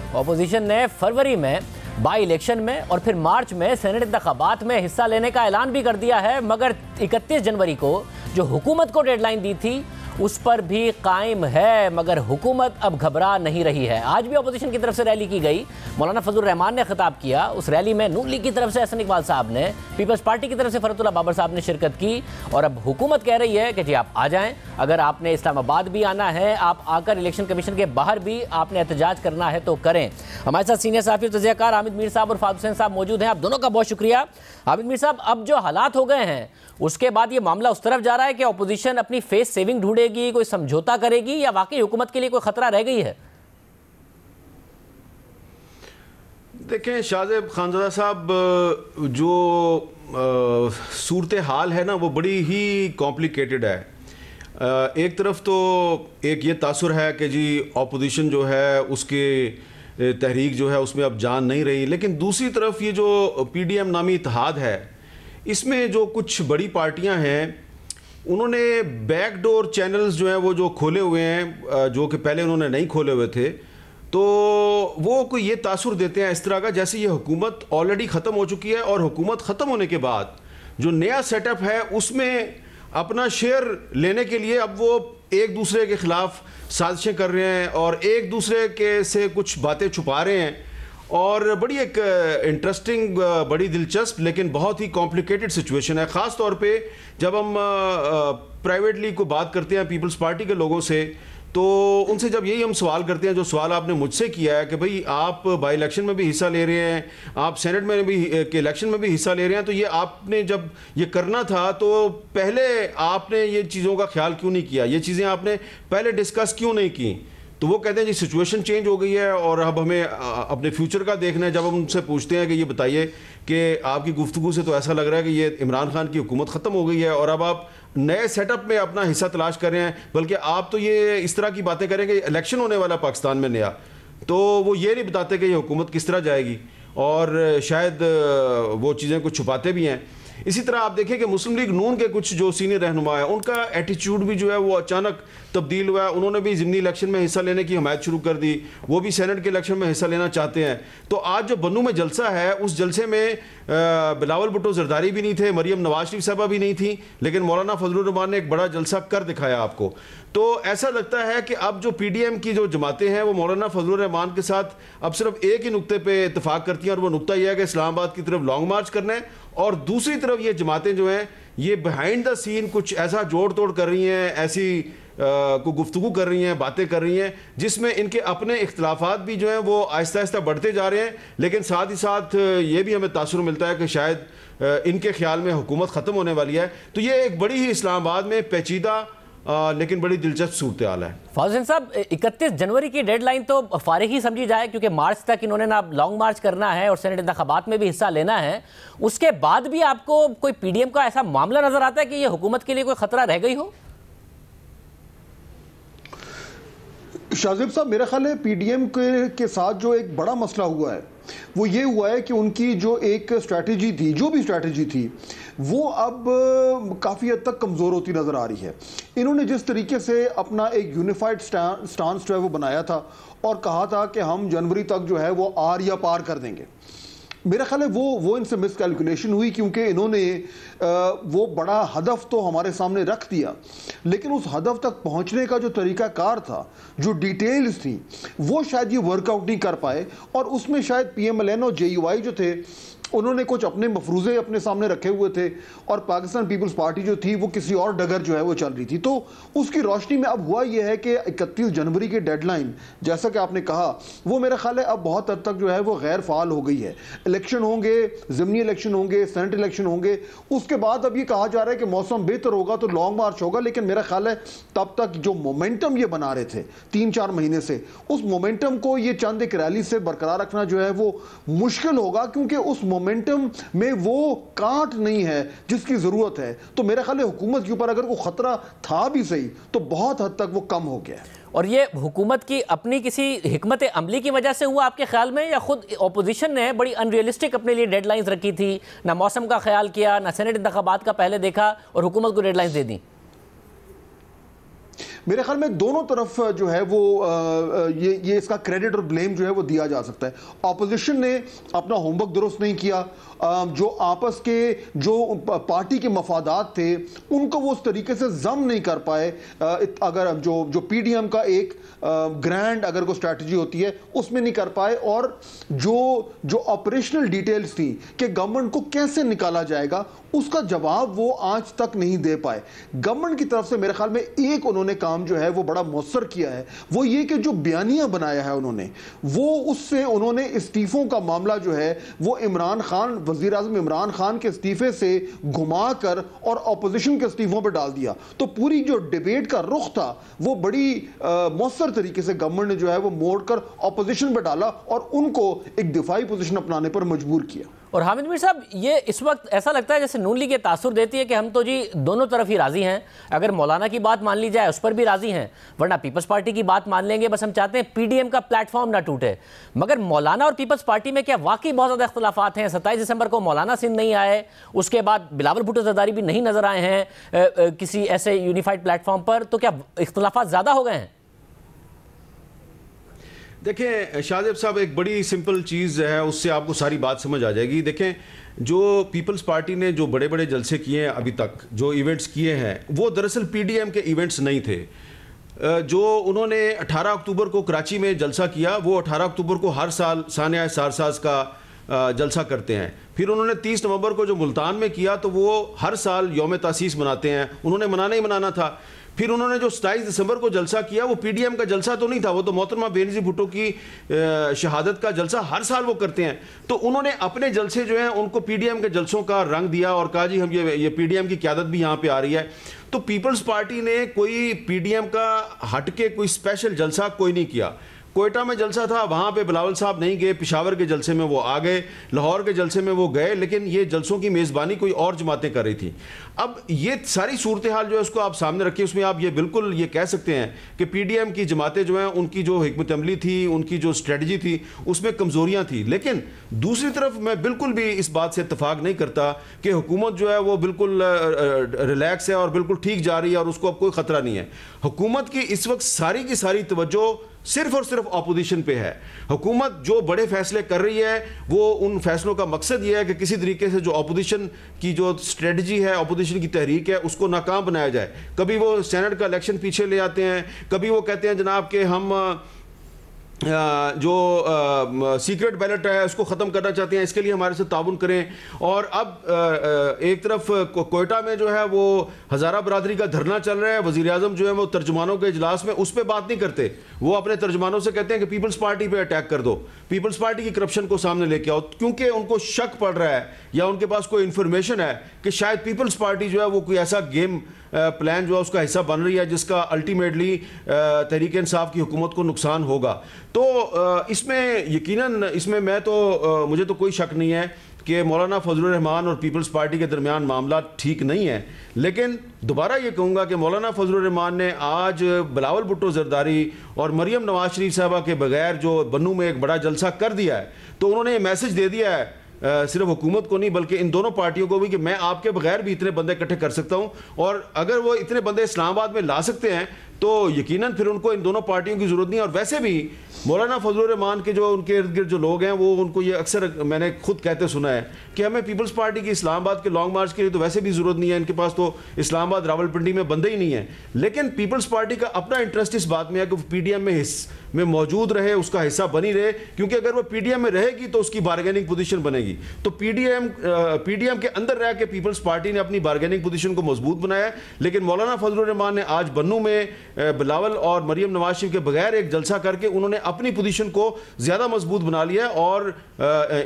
Opposition ने फरवरी में by election में और फिर मार्च में सेनेट इंतखाबात में हिस्सा लेने का ऐलान भी कर दिया है, मगर 31 जनवरी को जो हुकूमत को डेडलाइन दी थी उस पर भी कायम है। मगर हुकूमत अब घबरा नहीं रही है। आज भी अपोजिशन की तरफ से रैली की गई, मौलाना फजलुर रहमान ने खिताब किया। उस रैली में नून लीग की तरफ से एहसन इकबाल साहब ने, पीपल्स पार्टी की तरफ से फरहतुल्लाह बाबर साहब ने शिरकत की। और अब हुकूमत कह रही है कि जी आप आ जाएं, अगर आपने इस्लामाबाद भी आना है, आप आकर इलेक्शन कमीशन के बाहर भी आपने एहतजाज करना है तो करें। हमारे साथ सीनियर सहाफ़ी तज़कियाकार हामिद मीर साहब और फारूक हुसैन साहब मौजूद हैं। आप दोनों का बहुत शुक्रिया। हामिद मीर साहब, अब जो हालात हो गए हैं उसके बाद ये मामला उस तरफ जा रहा है कि अपोजिशन अपनी फेस सेविंग ढूंढेगी, कोई समझौता करेगी, या वाकई हुकूमत के लिए कोई खतरा रह गई है? देखें शाहजेब खानज़ादा साहब, जो सूरत हाल है ना वो बड़ी ही कॉम्प्लिकेटेड है। एक तरफ तो एक ये तासुर है कि जी अपोजिशन जो है उसके तहरीक जो है उसमें अब जान नहीं रही, लेकिन दूसरी तरफ ये जो PDM नामी इत्तेहाद है इसमें जो कुछ बड़ी पार्टियां हैं उन्होंने बैकडोर चैनल्स जो हैं वो जो खोले हुए हैं, जो कि पहले उन्होंने नहीं खोले हुए थे, तो वो कोई ये तासुर देते हैं इस तरह का जैसे ये हुकूमत ऑलरेडी ख़त्म हो चुकी है और हुकूमत ख़त्म होने के बाद जो नया सेटअप है उसमें अपना शेयर लेने के लिए अब वो एक दूसरे के ख़िलाफ़ साजिशें कर रहे हैं और एक दूसरे के से कुछ बातें छुपा रहे हैं। और बड़ी एक इंटरेस्टिंग, बड़ी दिलचस्प लेकिन बहुत ही कॉम्प्लिकेटेड सिचुएशन है। ख़ास तौर पे जब हम प्राइवेटली को बात करते हैं पीपल्स पार्टी के लोगों से, तो उनसे जब यही हम सवाल करते हैं जो सवाल आपने मुझसे किया है कि भाई आप बाई इलेक्शन में भी हिस्सा ले रहे हैं, आप सेनेट में भी के इलेक्शन में भी हिस्सा ले रहे हैं, तो ये आपने जब ये करना था तो पहले आपने ये चीज़ों का ख्याल क्यों नहीं किया, ये चीज़ें आपने पहले डिस्कस क्यों नहीं की? तो वो कहते हैं जी सिचुएशन चेंज हो गई है और अब हमें अपने फ्यूचर का देखना है। जब हम उनसे पूछते हैं कि ये बताइए कि आपकी गुफ्तगू से तो ऐसा लग रहा है कि ये इमरान खान की हुकूमत ख़त्म हो गई है और अब आप नए सेटअप में अपना हिस्सा तलाश कर रहे हैं, बल्कि आप तो ये इस तरह की बातें करें कि इलेक्शन होने वाला पाकिस्तान में नया, तो वो ये नहीं बताते कि ये हुकूमत किस तरह जाएगी और शायद वो चीज़ें कुछ छुपाते भी हैं। इसी तरह आप देखें कि मुस्लिम लीग नून के कुछ जो सीनियर रहनुमा है उनका एटीट्यूड भी जो है वो अचानक तब्दील हुआ है। उन्होंने भी ज़िमनी इलेक्शन में हिस्सा लेने की हमायत शुरू कर दी, वो भी सेनेट के इलेक्शन में हिस्सा लेना चाहते हैं। तो आज जो बन्नू में जलसा है उस जलसे में बिलावल भुट्टो जरदारी भी नहीं थे, मरियम नवाज शरीफ साहबा भी नहीं थी, लेकिन मौलाना फजलुर रहमान ने एक बड़ा जलसा कर दिखाया आपको। तो ऐसा लगता है कि अब जो PDM की जो जमातें हैं वो मौलाना फजलुर रहमान के साथ अब सिर्फ एक ही नुक्ते पे इत्तेफाक करती हैं और वो नुक्ता यह है कि इस्लामाबाद की तरफ लॉन्ग मार्च करना है, और दूसरी तरफ ये जमातें जो हैं ये बिहाइंड द सीन कुछ ऐसा जोड़ तोड़ कर रही हैं, ऐसी को गुफ्तगू कर रही हैं, बातें कर रही हैं जिसमें इनके अपने इख्तलाफात भी जो हैं वो आहिस्ता आहिस्ता बढ़ते जा रहे हैं, लेकिन साथ ही साथ ये भी हमें तासुर मिलता है कि शायद इनके ख्याल में हुकूमत ख़त्म होने वाली है। तो ये एक बड़ी ही इस्लामाबाद में पेचीदा लेकिन बड़ी दिलचस्प सूरत हाल है। फारूक साहब, 31 जनवरी की डेडलाइन तो फारिग ही समझी जाए, क्योंकि मार्च तक इन्होंने ना लॉन्ग मार्च करना है और सेनेट इंतखाबात में भी हिस्सा लेना है। उसके बाद भी आपको कोई PDM का ऐसा मामला नजर आता है कि ये हुकूमत के लिए कोई खतरा रह गई हो? शाहजेब साहब, मेरा ख्याल है PDM के साथ जो एक बड़ा मसला हुआ है वो ये हुआ है कि उनकी जो एक स्ट्रैटेजी थी, जो भी स्ट्रैटेजी थी, वो अब काफ़ी हद तक कमज़ोर होती नज़र आ रही है। इन्होंने जिस तरीके से अपना एक यूनिफाइड स्टांस जो है वो बनाया था और कहा था कि हम जनवरी तक जो है वो आर या पार कर देंगे, मेरा ख्याल है वो इनसे मिसकैलकुलेशन हुई, क्योंकि इन्होंने वो बड़ा हदफ तो हमारे सामने रख दिया, लेकिन उस हदफ तक पहुंचने का जो तरीक़ाकार था, जो डिटेल्स थी, वो शायद ये वर्कआउट नहीं कर पाए और उसमें शायद PMLN और JUI जो थे उन्होंने कुछ अपने मफरूज़े अपने सामने रखे हुए थे और पाकिस्तान पीपल्स पार्टी जो थी वो किसी और डगर जो है वो चल रही थी। तो उसकी रोशनी में अब हुआ ये है कि 31 जनवरी की डेडलाइन, जैसा कि आपने कहा, वो मेरा ख्याल है अब बहुत हद तक जो है वो गैर फ़ाल हो गई है। इलेक्शन होंगे, ज़िमनी इलेक्शन होंगे, सेनेट इलेक्शन होंगे, उसके बाद अब ये कहा जा रहा है कि मौसम बेहतर होगा तो लॉन्ग मार्च होगा, लेकिन मेरा ख्याल है तब तक जो मोमेंटम ये बना रहे थे 3-4 महीने से, उस मोमेंटम को ये चंद एक रैली से बरकरार रखना जो है वो मुश्किल होगा, क्योंकि उस मोमेंटम में वो काट नहीं है जिसकी जरूरत है। तो मेरे ख्याल है हुकूमत के ऊपर अगर वो खतरा था भी सही तो बहुत हद तक वो कम हो गया है। और ये हुकूमत की अपनी किसी हिकमत अमली की वजह से हुआ आपके ख्याल में, या खुद अपोजिशन ने बड़ी अनरियलिस्टिक अपने लिए डेडलाइंस रखी थी, ना मौसम का ख्याल किया, ना सेनेट इंतखाबात का पहले देखा और हुकूमत को डेडलाइंस दे दी? मेरे ख्याल में दोनों तरफ जो है वो ये इसका क्रेडिट और ब्लेम जो है वो दिया जा सकता है। ऑपोजिशन ने अपना होमवर्क दुरुस्त नहीं किया, जो आपस के जो पार्टी के मफादात थे उनको वो उस तरीके से जम नहीं कर पाए। अगर जो पीडीएम का एक ग्रैंड अगर कोई स्ट्रैटेजी होती है उसमें नहीं कर पाए, और जो ऑपरेशनल डिटेल्स थी कि गवर्नमेंट को कैसे निकाला जाएगा उसका जवाब वो आज तक नहीं दे पाए। गवर्नमेंट की तरफ से मेरे ख्याल में एक उन्होंने काम जो है वो बड़ा मौसर किया है, वो ये कि जो बयानिया बनाया है उन्होंने, वो उससे उन्होंने इस्तीफों का मामला जो है वो इमरान खान, वजीर आज़म इमरान खान के इस्तीफे से घुमा कर और अपोजिशन के इस्तीफों पर डाल दिया। तो पूरी जो डिबेट का रुख था वो बड़ी मौसर तरीके से गवर्नमेंट ने जो है वो मोड़ कर अपोजिशन पर डाला और उनको एक दिफाई पोजीशन अपनाने पर मजबूर किया। और हामिद मीर साहब, ये इस वक्त ऐसा लगता है जैसे नून लीग ये तासुर देती है कि हम तो जी दोनों तरफ ही राजी हैं, अगर मौलाना की बात मान ली जाए उस पर भी राजी हैं, वरना पीपल्स पार्टी की बात मान लेंगे, बस हम चाहते हैं पीडीएम का प्लेटफॉर्म ना टूटे। मगर मौलाना और पीपल्स पार्टी में क्या वाकई बहुत ज़्यादा इख्तलाफात हैं? 27 दिसंबर को मौलाना सिंध नहीं आए, उसके बाद बिलावल भुट्टो जरदारी भी नहीं नजर आए हैं किसी ऐसे यूनिफाइड प्लेटफॉर्म पर, तो क्या इख्तलाफात ज़्यादा हो गए हैं? देखें शाहजेब साहब, एक बड़ी सिंपल चीज़ है, उससे आपको सारी बात समझ आ जाएगी। देखें, जो पीपल्स पार्टी ने जो बड़े बड़े जलसे किए हैं अभी तक, जो इवेंट्स किए हैं, वो दरअसल पीडीएम के इवेंट्स नहीं थे। जो उन्होंने 18 अक्टूबर को कराची में जलसा किया, वो 18 अक्टूबर को हर साल सानिया सारसाज का जलसा करते हैं। फिर उन्होंने 30 नवंबर को जो मुल्तान में किया, तो वो हर साल यौम तासीस मनाते हैं, उन्होंने मनाना ही मनाना था। फिर उन्होंने जो 27 दिसंबर को जलसा किया, वो पीडीएम का जलसा तो नहीं था, वो तो मोहतरमा बेनज़ीर भुट्टो की शहादत का जलसा हर साल वो करते हैं। तो उन्होंने अपने जलसे जो हैं उनको पीडीएम के जलसों का रंग दिया और कहा जी हम ये पीडीएम की क़यादत भी यहाँ पे आ रही है। तो पीपल्स पार्टी ने कोई पीडीएम का हट के कोई स्पेशल जलसा कोई नहीं किया। कोयटा में जलसा था, वहाँ पे बिलावल साहब नहीं गए, पेशावर के जलसे में वो आ गए, लाहौर के जलसे में वो गए, लेकिन ये जलसों की मेज़बानी कोई और जमातें कर रही थी। अब ये सारी सूरत हाल जो है उसको आप सामने रखिए, उसमें आप ये बिल्कुल ये कह सकते हैं कि पीडीएम की जमातें जो हैं उनकी जो हिकमत अमली थी, उनकी जो स्ट्रेटजी थी, उसमें कमज़ोरियाँ थी। लेकिन दूसरी तरफ मैं बिल्कुल भी इस बात से इत्तफाक नहीं करता कि हुकूमत जो है वो बिल्कुल रिलैक्स है और बिल्कुल ठीक जा रही है और उसको अब कोई ख़तरा नहीं है। हुकूमत की इस वक्त सारी की सारी तवज्जो सिर्फ और सिर्फ अपोजिशन पे है। हुकूमत जो बड़े फैसले कर रही है वो उन फैसलों का मकसद ये है कि किसी तरीके से जो अपोजिशन की जो स्ट्रेटजी है, अपोजिशन की तहरीक है, उसको नाकाम बनाया जाए। कभी वो सेनेट का इलेक्शन पीछे ले आते हैं, कभी वो कहते हैं जनाब कि हम जो सीक्रेट बैलेट है उसको ख़त्म करना चाहते हैं, इसके लिए हमारे से ताउन करें। और अब एक तरफ कोयटा में जो है वो हज़ारा बरादरी का धरना चल रहा है, वज़ीर आज़म जो है वो तर्जुमानों के इजलास में उस पर बात नहीं करते, वो अपने तर्जुमानों से कहते हैं कि पीपल्स पार्टी पे अटैक कर दो, पीपल्स पार्टी की करप्शन को सामने लेके आओ, क्योंकि उनको शक पड़ रहा है या उनके पास कोई इन्फॉर्मेशन है कि शायद पीपल्स पार्टी जो है वो कोई ऐसा गेम प्लान जो है उसका हिस्सा बन रही है जिसका अल्टीमेटली तहरीक इंसाफ की हुकूमत को नुकसान होगा। तो इसमें यकीनन इसमें मुझे तो कोई शक नहीं है कि मौलाना फजलुर रहमान और पीपल्स पार्टी के दरमियान मामला ठीक नहीं है। लेकिन दोबारा ये कहूँगा कि मौलाना फजलुर रहमान ने आज बिलावल भुट्टो जरदारी और मरियम नवाज शरीफ साहबा के बगैर जो बन्नू में एक बड़ा जलसा कर दिया है, तो उन्होंने ये मैसेज दे दिया है सिर्फ हुकूमत को नहीं बल्कि इन दोनों पार्टियों को भी कि मैं आपके बगैर भी इतने बंदे इकट्ठे कर सकता हूं, और अगर वो इतने बंदे इस्लामाबाद में ला सकते हैं तो यकीनन फिर उनको इन दोनों पार्टियों की ज़रूरत नहीं है। और वैसे भी मौलाना फजलुर रहमान के जो उनके इर्द गिर्द जो लोग हैं वो उनको ये अक्सर मैंने खुद कहते सुना है कि हमें पीपल्स पार्टी की इस्लामाबाद के लॉन्ग मार्च के लिए तो वैसे भी ज़रूरत नहीं है, इनके पास तो इस्लामाबाद रावलपिंडी में बंदे ही नहीं है। लेकिन पीपल्स पार्टी का अपना इंटरेस्ट इस बात में है कि पीडीएम में मौजूद रहे, उसका हिस्सा बनी रहे, क्योंकि अगर वो पीडीएम में रहेगी तो उसकी बार्गेनिंग पोजीशन बनेगी। तो पीडीएम के अंदर रह के पीपल्स पार्टी ने अपनी बार्गेनिंग पोजीशन को मजबूत बनाया। लेकिन मौलाना फजलुर रहमान ने आज बन्नू में बिलावल और मरियम नवाज शरीफ के बगैर एक जलसा करके उन्होंने अपनी पोजीशन को ज्यादा मजबूत बना लिया। और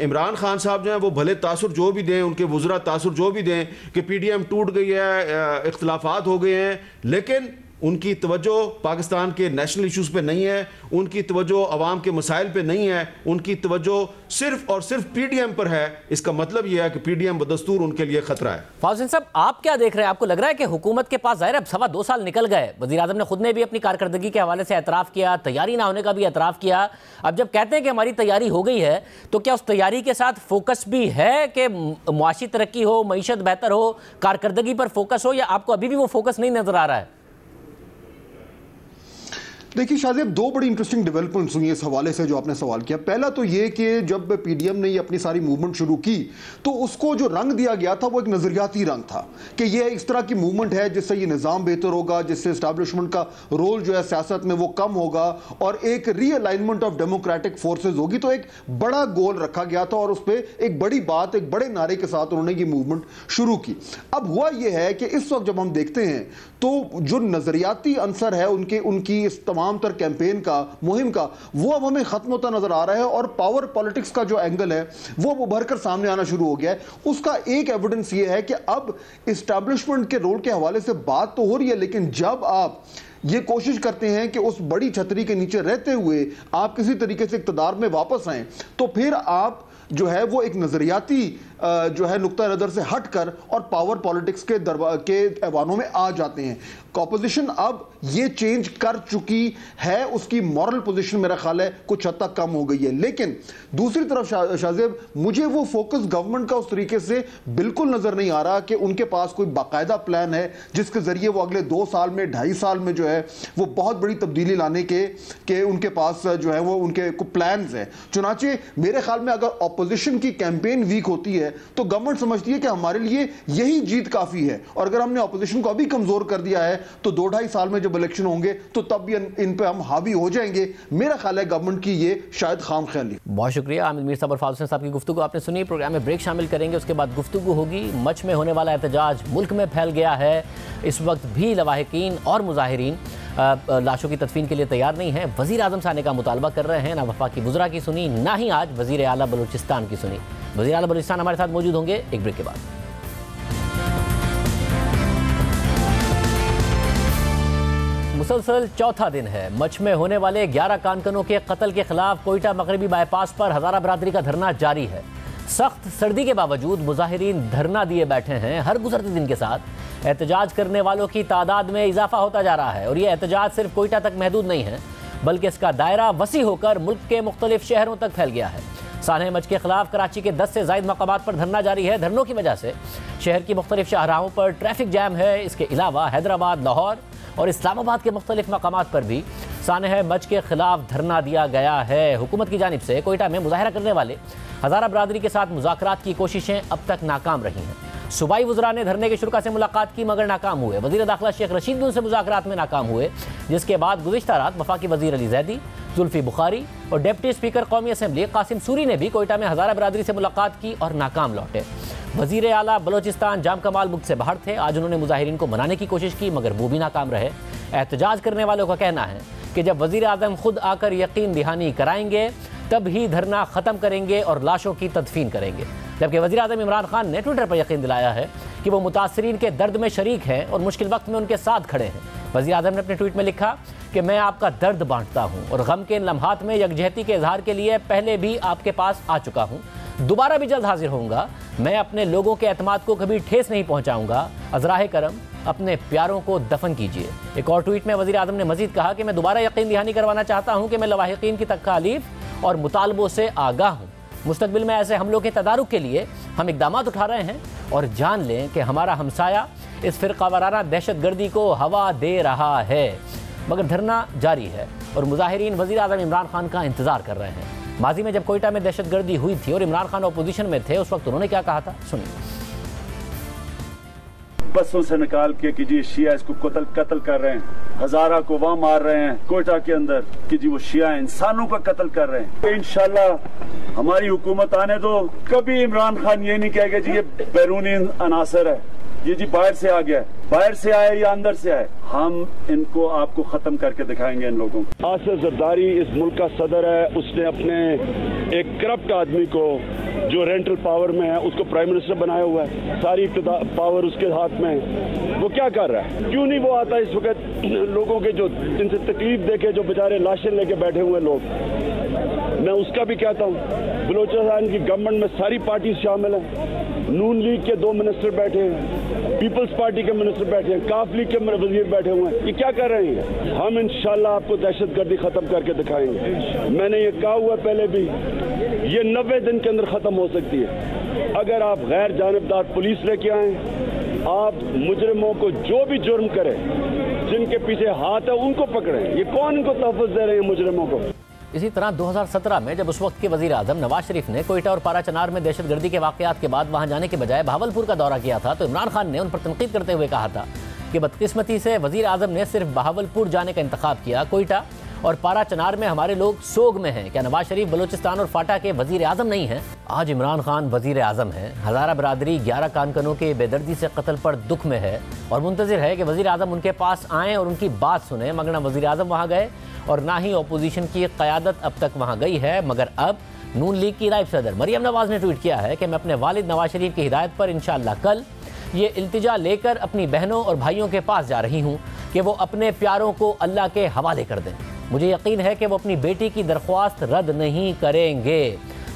इमरान खान साहब जो हैं वो भले तासुर जो भी दें, उनके वज़रा तासुर जो भी दें कि पीडीएम टूट गई है, इख्तलाफात हो गए हैं, लेकिन उनकी तवज्जो पाकिस्तान के नेशनल इश्यूज़ पे नहीं है, उनकी तवज्जो अवाम के मसाइल पे नहीं है, उनकी तवज्जो सिर्फ और सिर्फ पीडीएम पर है। इसका मतलब यह है कि पीडीएम बदस्तूर उनके लिए खतरा है। फाउज़िन साहब, आप क्या देख रहे हैं? आपको लग रहा है कि हुकूमत के पास, ज़ाहिर है अब 2.25 साल निकल गए, वज़ीर आज़म ने खुद ने भी अपनी कारकर्दगी के हवाले से एतराफ़ किया, तैयारी ना होने का भी एतराफ़ किया। अब जब कहते हैं कि हमारी तैयारी हो गई है, तो क्या उस तैयारी के साथ फोकस भी है कि मुआशी तरक्की हो, मईशत बेहतर हो, कारकर्दगी पर फोकस हो, या आपको अभी भी वो फोकस नहीं नज़र आ रहा है? देखिए शाहजेब, दो बड़ी इंटरेस्टिंग डेवलपमेंट्स हुई इस हवाले से जो आपने सवाल किया। पहला तो ये कि जब पीडीएम ने ये अपनी सारी मूवमेंट शुरू की तो उसको जो रंग दिया गया था वो एक नजरियाती रंग था कि ये इस तरह की मूवमेंट है जिससे ये निज़ाम बेहतर होगा, जिससे एस्टैब्लिशमेंट का रोल जो है सियासत में वो कम होगा और एक रीअलाइनमेंट ऑफ डेमोक्रेटिक फोर्सेज होगी। तो एक बड़ा गोल रखा गया था और उस पर एक बड़ी बात, एक बड़े नारे के साथ उन्होंने ये मूवमेंट शुरू की। अब हुआ ये है कि इस वक्त जब हम देखते हैं तो जो नजरियाती अंसर है उनकी इस तमाम तर कैंपेन का, मुहिम का, वो अब हमें खत्म होता नजर आ रहा है और पावर पॉलिटिक्स का जो एंगल है वो उभर कर सामने आना शुरू हो गया है। उसका एक एविडेंस ये है कि अब एस्टैब्लिशमेंट के रोल के हवाले से बात तो हो रही है, लेकिन जब आप ये कोशिश करते हैं कि उस बड़ी छतरी के नीचे रहते हुए आप किसी तरीके से इक़्तिदार में वापस आएं, तो फिर आप जो है वो एक नजरियाती जो है नुक्ता नज़र से हटकर और पावर पॉलिटिक्स के ऐवानों में आ जाते हैं। ऑपोजिशन अब ये चेंज कर चुकी है, उसकी मॉरल पोजीशन मेरा ख्याल है कुछ हद तक कम हो गई है। लेकिन दूसरी तरफ शाहजेब, मुझे वो फोकस गवर्नमेंट का उस तरीके से बिल्कुल नजर नहीं आ रहा कि उनके पास कोई बाकायदा प्लान है जिसके जरिए वो अगले 2 साल में, 2.5 साल में जो है वो बहुत बड़ी तब्दीली लाने के उनके पास जो है वो उनके प्लान है। चुनाचे मेरे ख्याल में अगर ऑपोजिशन की कैंपेन वीक होती है तो गवर्नमेंट समझती है कि हमारे लिए यही जीत काफी है, और अगर हमने ऑपोजिशन को अभी कमजोर कर दिया है तो 2-2.5 साल में जब इलेक्शन होंगे तो तब भी इन पे हम हावी हो जाएंगे। मेरा ख्याल है गवर्नमेंट की ये शायद खाम ख्याली। बहुत शुक्रिया आमिर मीर साहब और फारूक साहब की गुफ्तगू आपने सुनी। प्रोग्राम में ब्रेक शामिल करेंगे, उसके बाद गुफ्तगू होगी। मच में होने वाला एहतजाज मुल्क में फैल गया है। इस वक्त भी लवाहिकीन और मुजाहिरीन लाशों की तदफीन के लिए तैयार नहीं है। वज़ीर आज़म से आने का मुतालबा कर रहे हैं। ना वफाकी वज़रा की सुनी, ना ही आज वज़ीर आला बलूचिस्तान की सुनी। वज़ीर आला बलूचिस्तान हमारे साथ मौजूद होंगे एक ब्रेक के बाद। मुसलसल चौथा दिन है मच में होने वाले 11 कानकनों के कत्ल के खिलाफ कोयटा मगरबी बाईपास पर हज़ारा बरादरी का धरना जारी है। सख्त सर्दी के बावजूद मुजाहिरीन धरना दिए बैठे हैं। हर गुजरते दिन के साथ एहतजाज करने वालों की तादाद में इजाफा होता जा रहा है और यह एहतजाज सिर्फ कोयटा तक महदूद नहीं है, बल्कि इसका दायरा वसी होकर मुल्क के मुख्तलिफ शहरों तक फैल गया है। सानह मच के खिलाफ कराची के 10 से ज़ायद मकामात पर धरना जारी है। धरनों की वजह से शहर की मुख्तलिफ शाहराहों पर ट्रैफिक जैम है। इसके अलावा हैदराबाद, लाहौर और इस्लामाबाद के मुख्तलिफ मकामात पर भी सानह मच के खिलाफ धरना दिया गया है। हुकूमत की जानिब से कोयटा में मुजाहरा करने वाले हज़ारा बरादरी के साथ मुज़ाकरात की कोशिशें अब तक नाकाम रही हैं। सूबाई वज़रा ने धरने के शुरा से मुलाकात की मगर नाकाम हुए। वज़ीर दाखिला शेख रशीद भी उनसे मुज़ाकरात में नाकाम हुए, जिसके बाद गुज़िश्ता रात वफाकी वज़ीर अली ज़ैदी, जुल्फ़ी बुखारी और डिप्टी स्पीकर कौमी असम्बली कासिम सूरी ने भी कोयटा में हज़ारा बरादरी से मुलाकात की और नाकाम लौटे। वज़ीर आला बलोचिस्तान जाम कमाल मुल्क से बाहर थे। आज उन्होंने मुजाहिरीन को मनाने की कोशिश की मगर वो भी नाकाम रहे। एहतजाज करने वालों का कहना है कि जब वज़ीर आज़म खुद आकर यकीन दहानी कराएंगे तब ही धरना ख़त्म करेंगे और लाशों की तदफीन करेंगे। जबकि वज़ीर आज़म इमरान खान ने ट्विटर पर यकीन दिलाया है कि वो मुतासरीन के दर्द में शरीक हैं और मुश्किल वक्त में उनके साथ खड़े हैं। वज़ीर आज़म ने अपने ट्वीट में लिखा कि मैं आपका दर्द बांटता हूँ और गम के इन लम्हात में यकजहती के इजहार के लिए पहले भी आपके पास आ चुका हूँ, दोबारा भी जल्द हाजिर होऊंगा। मैं अपने लोगों के एतमाद को कभी ठेस नहीं पहुँचाऊँगा। अज़राए करम अपने प्यारों को दफन कीजिए। एक और ट्वीट में वज़ीर आज़म ने मज़ीद कहा कि मैं दोबारा यकीन दहानी करवाना चाहता हूँ कि मैं लवाहिकीन की तकालीफ और मुतालबों से आगाह हूँ। मुस्तकबिल में ऐसे हमलों के तदारुक के लिए हम इक़दाम उठा रहे हैं और जान लें कि हमारा हमसाया इस फ़िरक़ावाराना दहशतगर्दी को हवा दे रहा है। मगर धरना जारी है और मुजाहिरीन वज़ीर आज़म इमरान खान का इंतज़ार कर रहे हैं। माजी में जब कोयटा में दहशतगर्दी हुई थी और इमरान खान अपोजिशन में थे, उस वक्त उन्होंने क्या कहा था, सुनिए। बसों से निकाल के कि जी शिया इसको कत्ल कर रहे हैं, हजारा को वहां मार रहे हैं कोयटा के अंदर कि जी वो शिया इंसानों का कत्ल कर रहे हैं। तो इंशाल्लाह हमारी हुकूमत आने दो, कभी इमरान खान ये नहीं कहेगा जी ये बैरूनी अनासर है, ये जी बाहर से आ गया है, बाहर से आए या अंदर से आए। हम इनको आपको खत्म करके दिखाएंगे इन लोगों को। आसिफ जरदारी इस मुल्क का सदर है, उसने अपने एक करप्ट आदमी को जो रेंटल पावर में है उसको प्राइम मिनिस्टर बनाया हुआ है, सारी पावर उसके हाथ में है। वो क्या कर रहा है, क्यों नहीं वो आता इस वक्त लोगों के जो जिनसे तकलीफ देके जो बेचारे लाशें लेके बैठे हुए लोग। मैं उसका भी कहता हूँ बलूचिस्तान की गवर्नमेंट में सारी पार्टी शामिल है। नून लीग के 2 मिनिस्टर बैठे हैं, पीपल्स पार्टी के मिनिस्टर बैठे हैं, काफ लीग के वजीर बैठे हुए हैं। ये क्या कर रहे हैं? हम इंशाल्लाह आपको दहशतगर्दी खत्म करके दिखाएंगे। मैंने ये कहा हुआ पहले भी, ये 90 दिन के अंदर खत्म हो सकती है अगर आप गैर जानिबदार पुलिस लेके आए। आप मुजरिमों को जो भी जुर्म करे, जिनके पीछे हाथ है उनको पकड़े। ये कौन इनको तहफ़्फ़ुज़ दे रहे हैं मुजरिमों को? इसी तरह 2017 में जब उस वक्त के वजीर आजम नवाज शरीफ ने कोयटा और पारा चनार में दहशतगर्दी के वाकयात के बाद वहां जाने के बजाय बहावलपुर का दौरा किया था, तो इमरान खान ने उन पर तनकीद करते हुए कहा था कि बदकिस्मती से वजीर आजम ने सिर्फ बहावलपुर जाने का इंतखाब किया, कोयटा और पारा चनार में हमारे लोग सोग में हैं। क्या नवाज शरीफ बलूचिस्तान और फाटा के वजीर आजम नहीं हैं? आज इमरान खान वजीर आजम हैं। हज़ारा बरादरी 11 कानकनों के बेदर्दी से कत्ल पर दुख में है और मुंतज़िर है कि वजीर आजम उनके पास आएँ और उनकी बात सुने, मगर ना वजीर आजम वहाँ गए और ना ही अपोजिशन की क़यादत अब तक वहाँ गई है। मगर अब नून लीग की नायब सदर मरियम नवाज ने ट्वीट किया है कि मैं अपने वालिद नवाज शरीफ की हिदायत पर इंशाअल्लाह कल ये इल्तिजा लेकर अपनी बहनों और भाइयों के पास जा रही हूँ कि वो अपने प्यारों को अल्लाह के हवाले कर दें। मुझे यकीन है कि वो अपनी बेटी की दरख्वास्त रद्द नहीं करेंगे।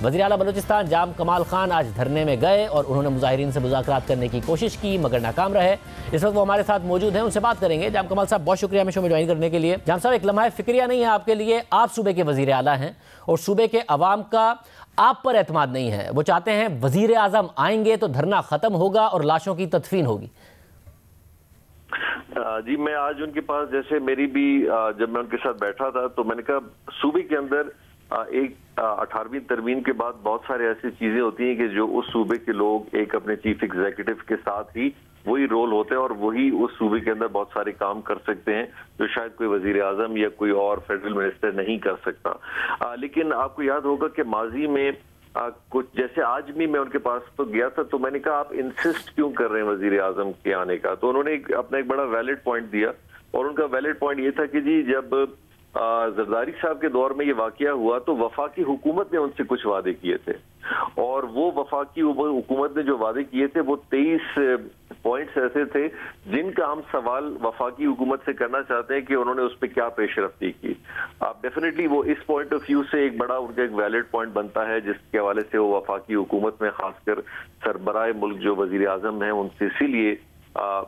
वज़ीर आला बलूचिस्तान जाम कमाल खान आज धरने में गए और उन्होंने मुजाहिरीन से मुज़ाकरात करने की कोशिश की मगर नाकाम रहे। इस वक्त वो हमारे साथ मौजूद हैं, उनसे बात करेंगे। जाम कमाल साहब, बहुत शुक्रिया हमें शो में ज्वाइन करने के लिए। जाम साहब, एक लम्हा फिक्रिया नहीं है आपके लिए? आप सूबे के वज़ीर आला हैं और सूबे के अवाम का आप पर एतमाद नहीं है। वो चाहते हैं वज़ीर आज़म आएंगे तो धरना ख़त्म होगा और लाशों की तदफीन होगी। जी, मैं आज उनके पास, जैसे मेरी भी जब मैं उनके साथ बैठा था तो मैंने कहा सूबे के अंदर एक 18वीं तरमीम के बाद बहुत सारे ऐसी चीजें होती हैं कि जो उस सूबे के लोग एक अपने चीफ एग्जीक्यूटिव के साथ ही वही रोल होते हैं और वही उस सूबे के अंदर बहुत सारे काम कर सकते हैं जो शायद कोई वजीर आजम या कोई और फेडरल मिनिस्टर नहीं कर सकता। लेकिन आपको याद होगा कि माजी में कुछ, जैसे आज भी मैं उनके पास तो गया था तो मैंने कहा आप इंसिस्ट क्यों कर रहे हैं वजीर आजम के आने का? तो उन्होंने अपना एक बड़ा वैलिड पॉइंट दिया और उनका वैलिड पॉइंट ये था कि जी जब जरदारी साहब के दौर में ये वाकया हुआ तो वफाकी हुकूमत ने उनसे कुछ वादे किए थे और वो वफाकी हुकूमत ने जो वादे किए थे वो 23 पॉइंट्स ऐसे थे जिनका हम सवाल वफाकी हुकूमत से करना चाहते हैं कि उन्होंने उस पर क्या पेशरफ्ती की। आप डेफिनेटली वो इस पॉइंट ऑफ व्यू से एक बड़ा उनका एक वैलिड पॉइंट बनता है जिसके हवाले से वो वफाकी हुकूमत में खासकर सरबराह मुल्क जो वजीर आजम है उनसे इसीलिए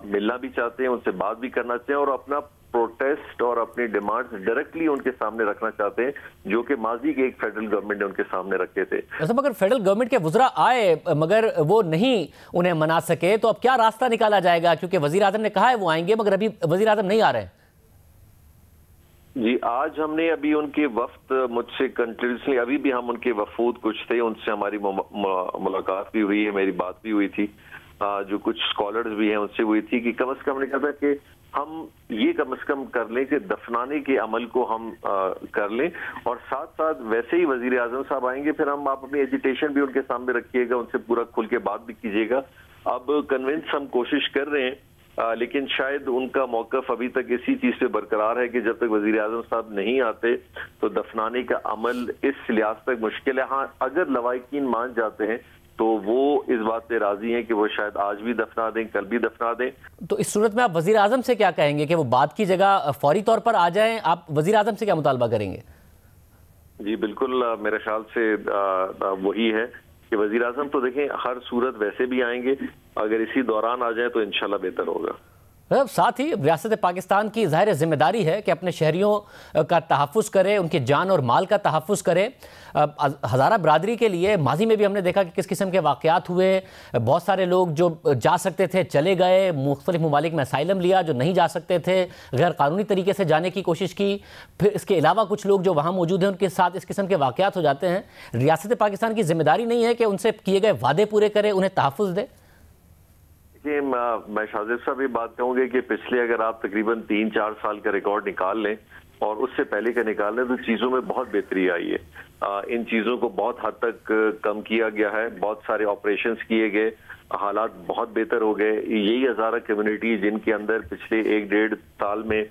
मिलना भी चाहते हैं, उनसे बात भी करना चाहते हैं और अपना प्रोटेस्ट और अपनी डिमांड्स डायरेक्टली उनके सामने रखना चाहते हैं जो कि माजी के एक फेडरल गवर्नमेंट ने उनके सामने रखे थे। मगर फेडरल गवर्नमेंट के वुज़रा आए मगर वो नहीं उन्हें मना सके, तो अब क्या रास्ता निकाला जाएगा? क्योंकि वजीर आजम ने कहा है वो आएंगे मगर अभी वजीर आजम नहीं आ रहे। जी, आज हमने अभी उनके वफ्द मुझसे कंटिन्यूसली अभी भी हम उनके वफूद कुछ थे उनसे हमारी मुलाकात भी हुई है, मेरी बात भी हुई थी, जो कुछ स्कॉलर्स भी हैं उनसे हुई थी कि कम से कम ने कहा था कि हम ये कम से कम कर लें कि दफनाने के अमल को हम कर लें और साथ साथ वैसे ही वजीर आजम साहब आएंगे फिर हम आप अपनी एजिटेशन भी उनके सामने रखिएगा, उनसे पूरा खुल के बात भी कीजिएगा। अब कन्विंस हम कोशिश कर रहे हैं लेकिन शायद उनका मौकफ अभी तक इसी चीज पे बरकरार है कि जब तक वजीर आजम साहब नहीं आते तो दफनाने का अमल इस लिहाज तक मुश्किल है। हाँ, अगर लवाकिन मान जाते हैं तो वो इस बात पे राजी हैं कि वो शायद आज भी दफना दें, कल भी दफना दें। तो इस सूरत में आप वजीर आजम से क्या कहेंगे कि वो बात की जगह फौरी तौर पर आ जाएं? आप वजीर आजम से क्या मुतालबा करेंगे? जी बिल्कुल, मेरे ख्याल से वही है कि वजीर आजम तो देखें हर सूरत वैसे भी आएंगे, अगर इसी दौरान आ जाए तो इंशाल्लाह बेहतर होगा। साथ ही रियासत पाकिस्तान की ज़ाहिर जिम्मेदारी है कि अपने शहरियों का तहफ़्फ़ुज़ करे, उनकी जान और माल का तहफ़्फ़ुज़ करे। हज़ारा बरादरी के लिए माजी में भी हमने देखा कि किस किस्म के वाक़यात हुए। बहुत सारे लोग जो जा सकते थे चले गए, मुख्तलिफ़ ममालिक में असाइलम लिया, जो नहीं जा सकते थे गैर कानूनी तरीके से जाने की कोशिश की। फिर इसके अलावा कुछ लोग जो वहाँ मौजूद हैं उनके साथ इस किस्म के वाक़यात हो जाते हैं। रियासत पाकिस्तान की जिम्मेदारी नहीं है कि उनसे किए गए वादे पूरे करे, उन्हें तहफ़्फ़ुज़ दे? मैं शाहजेब साहब ये बात कहूंगी कि पिछले अगर आप तकरीबन 3-4 साल का रिकॉर्ड निकाल लें और उससे पहले का निकाल लें तो चीजों में बहुत बेहतरी आई है। इन चीजों को बहुत हद तक कम किया गया है, बहुत सारे ऑपरेशंस किए गए, हालात बहुत बेहतर हो गए। यही हज़ारा कम्युनिटी जिनके अंदर पिछले 1-1.5 साल में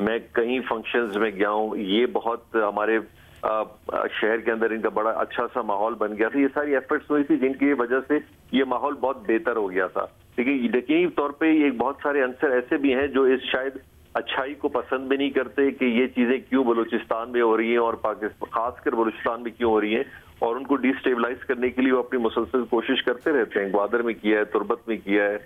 मैं कई फंक्शंस में गया हूँ, ये बहुत हमारे शहर के अंदर इनका बड़ा अच्छा सा माहौल बन गया था। ये सारी एफर्ट्स हुई थी जिनकी वजह से ये माहौल बहुत बेहतर हो गया था। लेकिन यकीनी तौर पे एक बहुत सारे अंसर ऐसे भी हैं जो इस शायद अच्छाई को पसंद भी नहीं करते कि ये चीजें क्यों बलूचिस्तान में हो रही हैं और पाकिस्तान खासकर बलूचिस्तान में क्यों हो रही हैं, और उनको डिस्टेबलाइज करने के लिए वो अपनी मुसलसल कोशिश करते रहते हैं। ग्वादर में किया है, तुर्बत में किया है,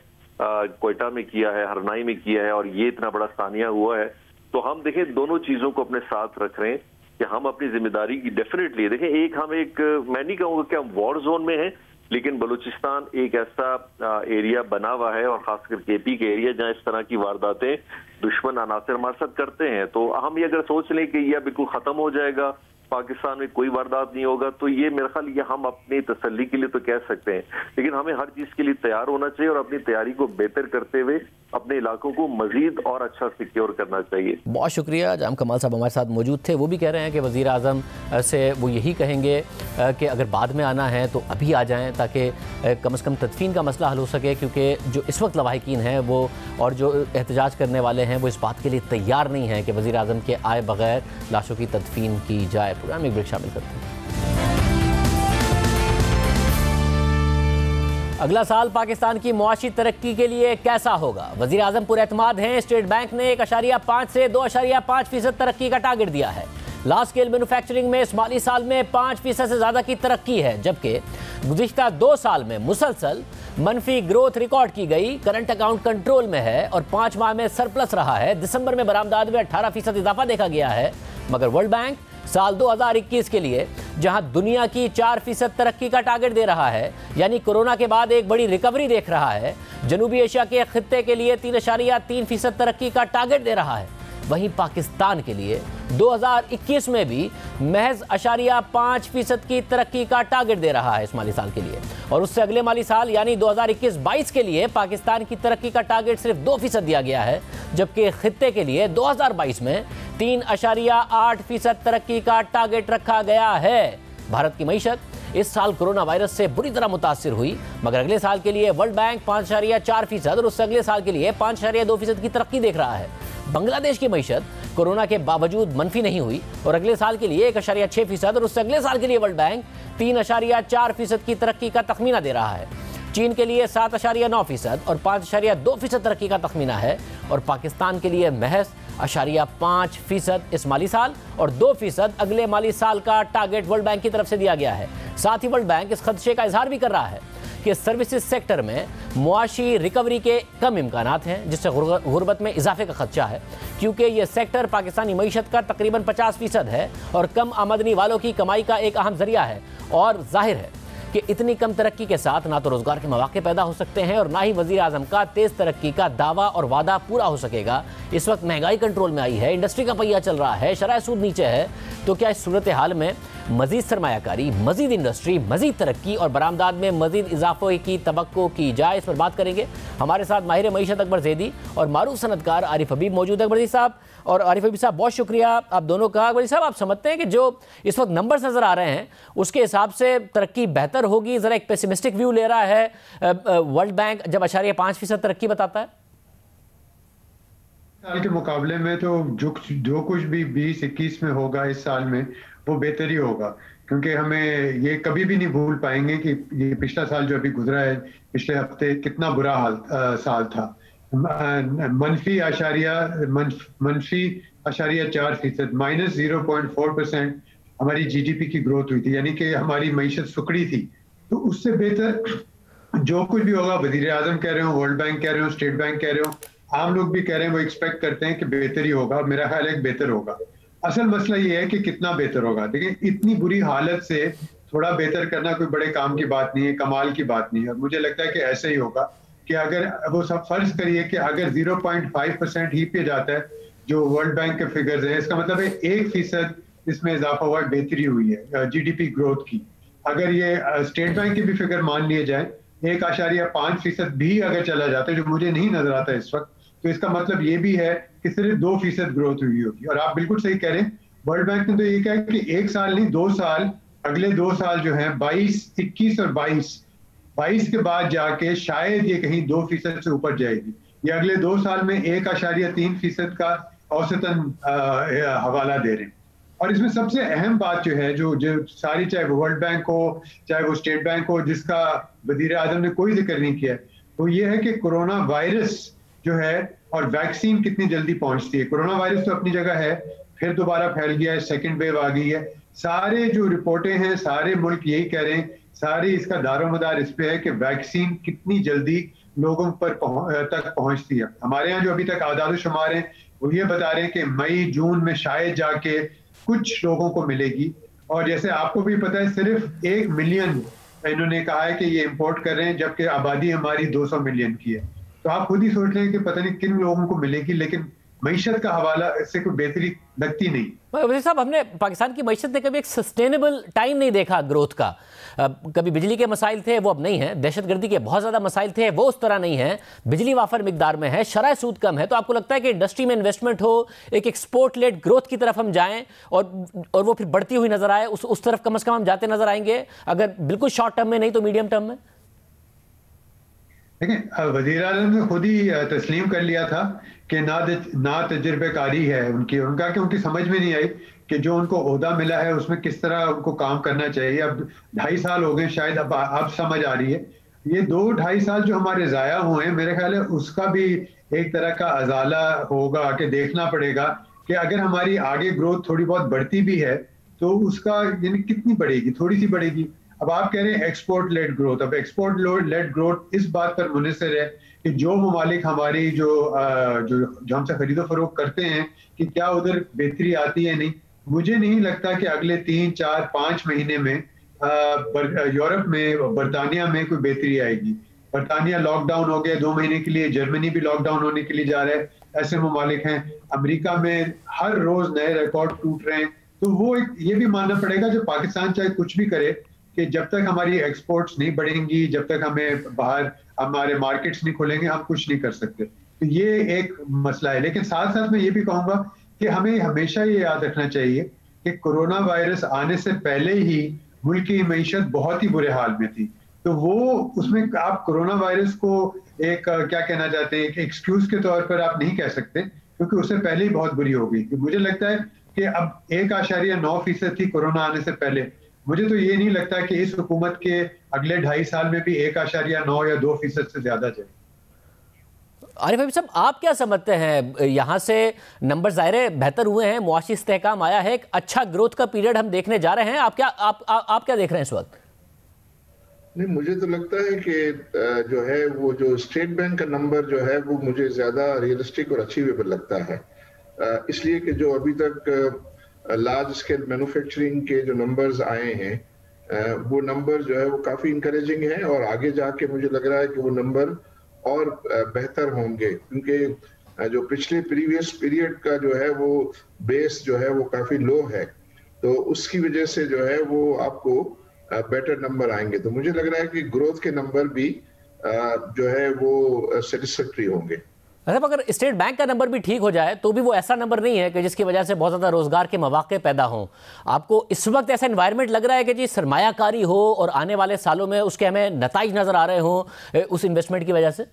कोयटा में किया है, हरनाई में किया है और ये इतना बड़ा सानिया हुआ है। तो हम देखें दोनों चीजों को अपने साथ रख रहे हैं कि हम अपनी जिम्मेदारी की डेफिनेटली देखें। मैं नहीं कहूँगा कि हम वॉर जोन में हैं लेकिन बलूचिस्तान एक ऐसा एरिया बना हुआ है, और खासकर केपी के एरिया, जहां इस तरह की वारदातें दुश्मन अनासर मरसद करते हैं। तो हम ये अगर सोच लें कि यह बिल्कुल खत्म हो जाएगा, पाकिस्तान में कोई वारदात नहीं होगा, तो ये मेरे ख्याल ये हम अपनी तसल्ली के लिए तो कह सकते हैं, लेकिन हमें हर चीज के लिए तैयार होना चाहिए और अपनी तैयारी को बेहतर करते हुए अपने इलाकों को मजीद और अच्छा सिक्योर करना चाहिए। बहुत शुक्रिया। जाम कमाल साहब हमारे साथ मौजूद थे। वो भी कह रहे हैं कि वज़ीर आज़म से वो यही कहेंगे कि अगर बाद में आना है तो अभी आ जाएं, ताकि कम से कम तदफीन का मसला हल हो सके, क्योंकि जो इस वक्त लवाहिकीन हैं वो और जो एहतजाज करने वाले हैं वो इस बात के लिए तैयार नहीं हैं कि वज़ीर आज़म के आए बगैर लाशों की तदफीन की जाए। प्रोग्राम में एक ब्रेक शामिल करते हैं। अगला साल पाकिस्तान की मुआशी तरक्की के लिए कैसा होगा? वज़ीर आज़म पुरएतमाद हैं। स्टेट बैंक ने 1.5 से 2.5% तरक्की का टारगेट दिया है। लार्ज स्केल मैन्युफैक्चरिंग में इस माली साल में 5% से ज़्यादा की तरक्की है, जबकि गुज़िश्ता 2 साल में मुसलसल मनफी ग्रोथ रिकॉर्ड की गई। करंट अकाउंट कंट्रोल में है और 5 माह में सरप्लस रहा है। दिसंबर में बरामदात में 18% इजाफा देखा गया है, मगर वर्ल्ड बैंक साल 2021 के लिए जहां दुनिया की 4% तरक्की का टारगेट दे रहा है, यानी कोरोना के बाद एक बड़ी रिकवरी देख रहा है, जनूबी एशिया के खित्ते के लिए 3.3% तरक्की का टारगेट दे रहा है। वहीं पाकिस्तान के लिए 2021 में भी महज 0.5% की तरक्की का टारगेट दे रहा है इस माली साल के लिए, और उससे अगले माली साल यानी 2021-22 के लिए पाकिस्तान की तरक्की का टारगेट सिर्फ 2% दिया गया है, जबकि खित्ते के लिए 2022 में 3.8% तरक्की का टारगेट रखा गया है। भारत की मईशत इस साल कोरोना वायरस से बुरी तरह मुतासिर हुई, मगर अगले साल के लिए वर्ल्ड बैंक 5.4% और उससे अगले साल के लिए 5.2% की तरक्की देख रहा है। बांग्लादेश की मईशत कोरोना के बावजूद मनफी नहीं हुई और अगले साल के लिए 1.6% और उससे अगले साल के लिए वर्ल्ड बैंक 3.4% की तरक्की का तखमीना दे रहा है। चीन के लिए 7.9% और 5.2% तरक्की का तखमीना है, और पाकिस्तान के लिए महज 0.5% इस माली साल और 2% अगले माली साल का टारगेट वर्ल्ड बैंक की तरफ से दिया गया है। साथ ही वर्ल्ड बैंक इस खदशे का इजहार भी कर रहा है कि सर्विसेज सेक्टर में मुआशी रिकवरी के कम इम्कानात हैं, जिससे गुर्बत में इजाफे का खदशा है, क्योंकि यह सेक्टर पाकिस्तानी मईशत का तकरीबन 50% है और कम आमदनी वालों की कमाई का एक अहम जरिया है। और जाहिर है कि इतनी कम तरक्की के साथ ना तो रोजगार के मौके पैदा हो सकते हैं और ना ही वजीर आजम का तेज तरक्की का दावा और वादा पूरा हो सकेगा। इस वक्त महंगाई कंट्रोल में आई है, इंडस्ट्री का पहिया चल रहा है, शरह सूद नीचे है, तो क्या इस सूरत हाल में मजीद सरमायाकारी, मजीद इंडस्ट्री, मजीद तरक्की और बरामदात में मजीद इजाफे की तवक्को की जाए? इस पर बात करेंगे। हमारे साथ माहिर मईशत अकबर ज़ैदी और मारूफ सनतकार आरिफ हबीब मौजूद है। अकबर साहब और आरिफ हबीब साहब, बहुत शुक्रिया आप दोनों का। अकबर साहब, आप समझते हैं कि जो इस वक्त नंबर्स नज़र आ रहे हैं उसके हिसाब से तरक्की बेहतर होगी? ज़रा एक पेसिमिस्टिक व्यू ले रहा है वर्ल्ड बैंक जब 0.5% तरक्की बताता है। साल के मुकाबले में तो जो कुछ भी 20-21 में होगा इस साल में वो बेहतर ही होगा, क्योंकि हमें ये कभी भी नहीं भूल पाएंगे कि ये पिछला साल जो अभी गुजरा है, पिछले हफ्ते कितना बुरा साल था। मनफी 0.4%, -0.4% हमारी जीडीपी की ग्रोथ हुई थी, यानी कि हमारी मईशत सुकड़ी थी। तो उससे बेहतर जो कुछ भी होगा, वजीर आजम कह रहे हो, वर्ल्ड बैंक कह रहे हो, स्टेट बैंक कह रहे हो, आम लोग भी कह रहे हैं, वो एक्सपेक्ट करते हैं कि बेहतर ही होगा। मेरा ख्याल है बेहतर होगा। असल मसला ये है कि कितना बेहतर होगा। देखिए, इतनी बुरी हालत से थोड़ा बेहतर करना कोई बड़े काम की बात नहीं है, कमाल की बात नहीं है। मुझे लगता है कि ऐसे ही होगा कि अगर वो सब फर्ज करिए कि अगर 0.5% ही पे जाता है जो वर्ल्ड बैंक के फिगर्स हैं, इसका मतलब है 1% इसमें इजाफा हुआ, बेहतरी हुई है जीडीपी ग्रोथ की। अगर ये स्टेट बैंक के भी फिगर मान लिए जाए, 1.5% भी अगर चला जाता है, जो मुझे नहीं नजर आता इस वक्त, तो इसका मतलब ये भी है कि सिर्फ 2% ग्रोथ हुई होगी। और आप बिल्कुल सही कह रहे हैं, वर्ल्ड बैंक ने तो ये कहा कि 1 साल नहीं 2 साल, अगले 2 साल जो हैं 21 और 22 के बाद जाके शायद ये कहीं 2% से ऊपर जाएगी। ये अगले 2 साल में 1.3% का औसतन हवाला दे रहे हैं। और इसमें सबसे अहम बात जो है, जो सारी, चाहे वो वर्ल्ड बैंक हो चाहे वो स्टेट बैंक हो, जिसका वजीर आजम ने कोई जिक्र नहीं किया, वो ये है कि कोरोना वायरस जो है और वैक्सीन कितनी जल्दी पहुंचती है। कोरोना वायरस तो अपनी जगह है, फिर दोबारा फैल गया है, सेकंड वेव आ गई है। सारे जो रिपोर्टें हैं, सारे मुल्क यही कह रहे हैं, सारी इसका दारोमदार इस पे है कि वैक्सीन कितनी जल्दी लोगों पर तक पहुंचती है। हमारे यहाँ जो अभी तक आदाद शुमार हैं वो ये बता रहे हैं कि मई जून में शायद जाके कुछ लोगों को मिलेगी। और जैसे आपको भी पता है, सिर्फ 1 मिलियन इन्होंने कहा है कि ये इंपोर्ट कर रहे हैं, जबकि आबादी हमारी 200 मिलियन की है। तो आप खुद ही सोच लें कि पता नहीं किन लोगों को मिलेगी, लेकिन मईशत का हवाला इससे कोई बेहतरी लगती नहीं। वजीर साहब, हमने पाकिस्तान की मईशत ने कभी एक सस्टेनेबल टाइम नहीं देखा ग्रोथ का। कभी बिजली के मसाइल थे, वो अब नहीं है। दहशतगर्दी के बहुत ज़्यादा मसाइल थे, वो उस तरह नहीं है। बिजली वाफर मिकदार में है, शरह सूद कम है। तो आपको लगता है कि इंडस्ट्री में इन्वेस्टमेंट हो, एक एक्सपोर्ट लेड ग्रोथ की तरफ हम जाएं और वो फिर बढ़ती हुई नजर आए, उस तरफ कम से कम हम जाते नजर आएंगे, अगर बिल्कुल शॉर्ट टर्म में नहीं तो मीडियम टर्म में? देखिए, वजीर आज़म ने खुद ही तस्लीम कर लिया था कि ना तजुर्बेकारी है उनका कि उनकी समझ में नहीं आई कि जो उनको ओहदा मिला है उसमें किस तरह उनको काम करना चाहिए। अब 2.5 साल हो गए, शायद अब समझ आ रही है। ये 2-2.5 साल जो हमारे ज़ाया हुए हैं, मेरे ख्याल है उसका भी एक तरह का अजाला होगा कि देखना पड़ेगा कि अगर हमारी आगे ग्रोथ थोड़ी बहुत बढ़ती भी है तो उसका यानी कितनी बढ़ेगी, थोड़ी सी बढ़ेगी। अब आप कह रहे हैं एक्सपोर्ट लेड ग्रोथ। अब एक्सपोर्ट लेड ग्रोथ इस बात पर मुनहसर है कि जो ममालिक हमारी जो हमसे खरीदो फरोख्त करते हैं कि क्या उधर बेहतरी आती है नहीं। मुझे नहीं लगता कि अगले 3, 4, 5 महीने में यूरोप में, बरतानिया में कोई बेहतरी आएगी। बरतानिया लॉकडाउन हो गया 2 महीने के लिए, जर्मनी भी लॉकडाउन होने के लिए जा रहा है, ऐसे ममालिक हैं। अमेरिका में हर रोज नए रिकॉर्ड टूट रहे हैं। तो वो ये भी मानना पड़ेगा जो पाकिस्तान चाहे कुछ भी करे कि जब तक हमारी एक्सपोर्ट्स नहीं बढ़ेंगी, जब तक हमें बाहर हमारे मार्केट्स नहीं खुलेंगे, हम कुछ नहीं कर सकते। तो ये एक मसला है। लेकिन साथ साथ मैं ये भी कहूंगा कि हमें हमेशा ये याद रखना चाहिए कि कोरोना वायरस आने से पहले ही मुल्क की मईशत बहुत ही बुरे हाल में थी। तो वो उसमें आप कोरोना वायरस को एक क्या कहना चाहते हैं, एक एक्सक्यूज के तौर पर आप नहीं कह सकते, क्योंकि उससे पहले ही बहुत बुरी हो गई। मुझे लगता है कि अब 1.9% थी कोरोना आने से पहले। मुझे तो ये नहीं लगता कि इस हुकूमत के अगले 2.5 साल में भी 1.9 या 2% से ज्यादा जाए। आरिफ हबीब साहब, आप क्या समझते हैं? यहाँ से नंबर ज़ाहिर बेहतर हुए हैं, मुआशी इस्तेहकाम आया है, एक अच्छा ग्रोथ का पीरियड हम देखने जा रहे हैं। आप क्या देख रहे हैं इस वक्त? नहीं, मुझे तो लगता है कि जो है वो जो स्टेट बैंक का नंबर जो है वो मुझे ज्यादा रियलिस्टिक और अचीवेबल लगता है, इसलिए कि जो अभी तक लार्ज स्केल मैन्युफैक्चरिंग के जो नंबर्स आए हैं वो नंबर जो है वो काफी इंकरेजिंग है, और आगे जाके मुझे लग रहा है कि वो नंबर और बेहतर होंगे, क्योंकि जो पिछले प्रीवियस पीरियड का जो है वो बेस जो है वो काफी लो है, तो उसकी वजह से जो है वो आपको बेटर नंबर आएंगे। तो मुझे लग रहा है कि ग्रोथ के नंबर भी जो है वो सेटिस्फैक्टरी होंगे। मतलब अगर स्टेट बैंक का नंबर भी ठीक हो जाए तो भी वो ऐसा नंबर नहीं है कि जिसकी वजह से बहुत ज़्यादा रोजगार के मौके पैदा हों। आपको इस वक्त ऐसा एनवायरनमेंट लग रहा है कि जी सरमायाकारी हो और आने वाले सालों में उसके हमें नताइज नजर आ रहे हों उस इन्वेस्टमेंट की वजह से?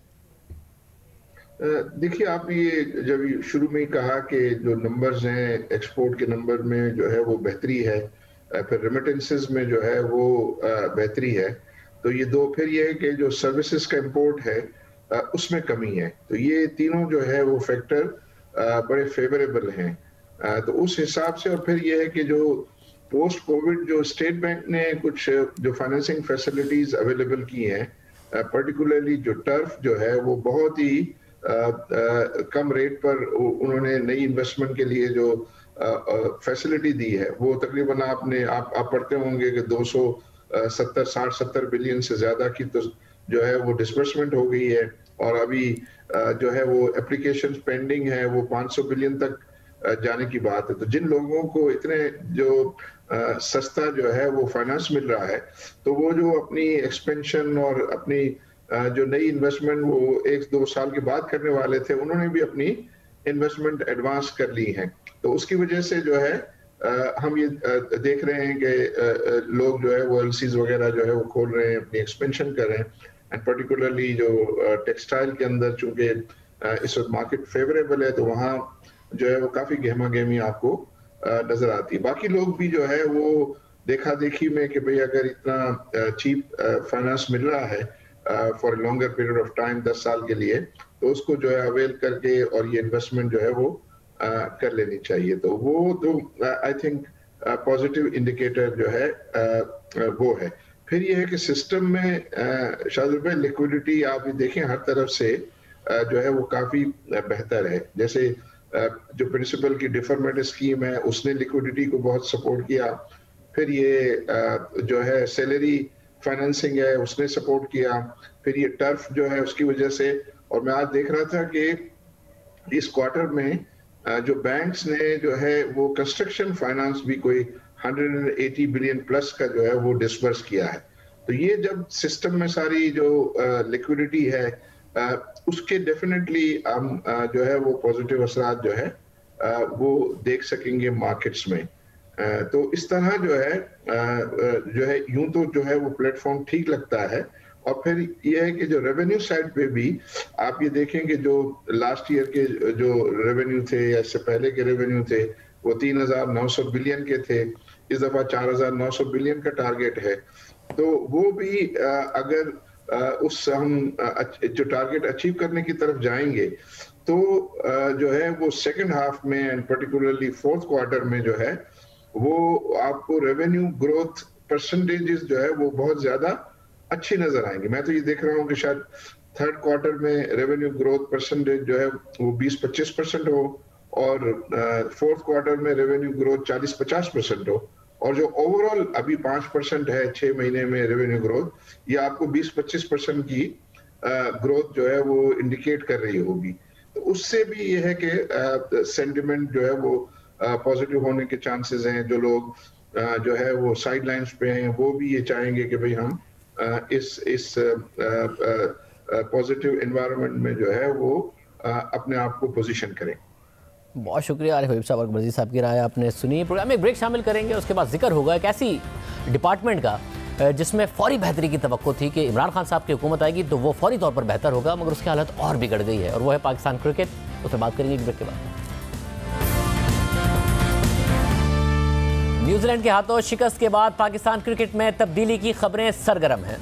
देखिए, आप ये जब शुरू में ही कहा कि जो नंबर्स हैं एक्सपोर्ट के नंबर में जो है वो बेहतरी है, फिर रेमिटेंसेस में जो है वो बेहतरी है, तो ये दो, फिर ये है कि जो सर्विसेज का इंपोर्ट है उसमें कमी है। तो ये तीनों जो है वो फैक्टर बड़े फेवरेबल हैं। तो उस हिसाब से, और फिर ये है कि जो पोस्ट कोविड जो स्टेट बैंक ने कुछ जो फाइनेंसिंग फैसिलिटीज अवेलेबल की हैं, पर्टिकुलरली जो टर्फ जो है वो बहुत ही कम रेट पर उन्होंने नई इन्वेस्टमेंट के लिए जो फैसिलिटी दी है, वो तकरीबन आप पढ़ते होंगे कि 270 बिलियन से ज्यादा की तो जो है वो डिसबर्समेंट हो गई है, और अभी जो है वो एप्लीकेशन पेंडिंग है, वो 500 बिलियन तक जाने की बात है। तो जिन लोगों को इतने जो सस्ता जो है वो फाइनेंस मिल रहा है, तो वो जो अपनी एक्सपेंशन और अपनी जो नई इन्वेस्टमेंट वो 1-2 साल के बाद करने वाले थे, उन्होंने भी अपनी इन्वेस्टमेंट एडवांस कर ली है। तो उसकी वजह से जो है हम ये देख रहे हैं कि लोग जो है वो एलसीज वगैरह जो है वो खोल रहे हैं, अपनी एक्सपेंशन कर रहे हैं, एंड पर्टिकुलरली जो टेक्सटाइल के अंदर चूंकि इस वक्त मार्केट फेवरेबल है, तो वहाँ जो है वो काफी गहमा गहमी आपको नजर आती है। बाकी लोग भी जो है वो देखा देखी में कि भाई अगर इतना चीप फाइनेंस मिल रहा है for longer period of time 10 साल के लिए, तो उसको जो है अवेल करके और ये इन्वेस्टमेंट जो है वो कर लेनी चाहिए। तो वो तो आई थिंक पॉजिटिव इंडिकेटर जो है वो है। फिर ये है कि सिस्टम में शायद लिक्विडिटी आप देखें हर तरफ से जो है वो काफी बेहतर है। जैसे जो प्रिंसिपल की डिफरमेंट स्कीम है उसने लिक्विडिटी को बहुत सपोर्ट किया। फिर ये जो है सैलरी फाइनेंसिंग है उसने सपोर्ट किया, फिर ये टर्फ जो है उसकी वजह से। और मैं आज देख रहा था कि इस क्वार्टर में जो बैंक्स ने जो है वो कंस्ट्रक्शन फाइनेंस भी कोई 180 बिलियन प्लस का जो है वो डिसबर्स किया है। तो ये जब सिस्टम में सारी जो लिक्विडिटी है उसके डेफिनेटली हम जो है वो पॉजिटिव असरात जो है वो देख सकेंगे मार्केट्स में। तो इस तरह जो है यूं तो जो है वो प्लेटफॉर्म ठीक लगता है। और फिर ये है कि जो रेवेन्यू साइड पे भी आप ये देखेंगे जो लास्ट ईयर के जो रेवेन्यू थे या इससे पहले के रेवेन्यू थे वो 3,900 बिलियन के थे, इस दफा 4,900 बिलियन का टारगेट है। तो वो भी अगर उस हम जो टारगेट अचीव करने की तरफ जाएंगे तो जो है वो सेकंड हाफ में एंड पर्टिकुलरली फोर्थ क्वार्टर में जो है वो आपको रेवेन्यू ग्रोथ परसेंटेजेस जो है वो बहुत ज्यादा अच्छी नजर आएंगे। मैं तो ये देख रहा हूँ कि शायद थर्ड क्वार्टर में रेवेन्यू ग्रोथ परसेंटेज जो है वो 20-25% हो और फोर्थ क्वार्टर में रेवेन्यू ग्रोथ 40-50% हो, और जो ओवरऑल अभी 5% है 6 महीने में रेवेन्यू ग्रोथ, ये आपको 20-25% की ग्रोथ जो है वो इंडिकेट कर रही होगी। तो उससे भी ये है कि सेंटिमेंट जो है वो पॉजिटिव होने के चांसेस हैं। जो लोग जो है वो साइड लाइन्स पे हैं वो भी ये चाहेंगे कि भाई हम इस पॉजिटिव एनवायरनमेंट में जो है वो अपने आप को पोजीशन करें। बहुत शुक्रिया आरिफ हबीब साहब, अकबर जी साहब की राय आपने सुनी। प्रोग्राम में एक ब्रेक शामिल करेंगे, उसके बाद जिक्र होगा एक ऐसी डिपार्टमेंट का जिसमें फौरी बेहतरी की तवक्को थी कि इमरान खान साहब की हुकूमत आएगी तो वो फौरी तौर पर बेहतर होगा, मगर उसकी हालत और बिगड़ गई है, और वो है पाकिस्तान क्रिकेट। उस पर बात करेंगे एक ब्रेक के बाद। न्यूजीलैंड के हाथों शिकस्त के बाद पाकिस्तान क्रिकेट में तब्दीली की खबरें सरगर्म हैं।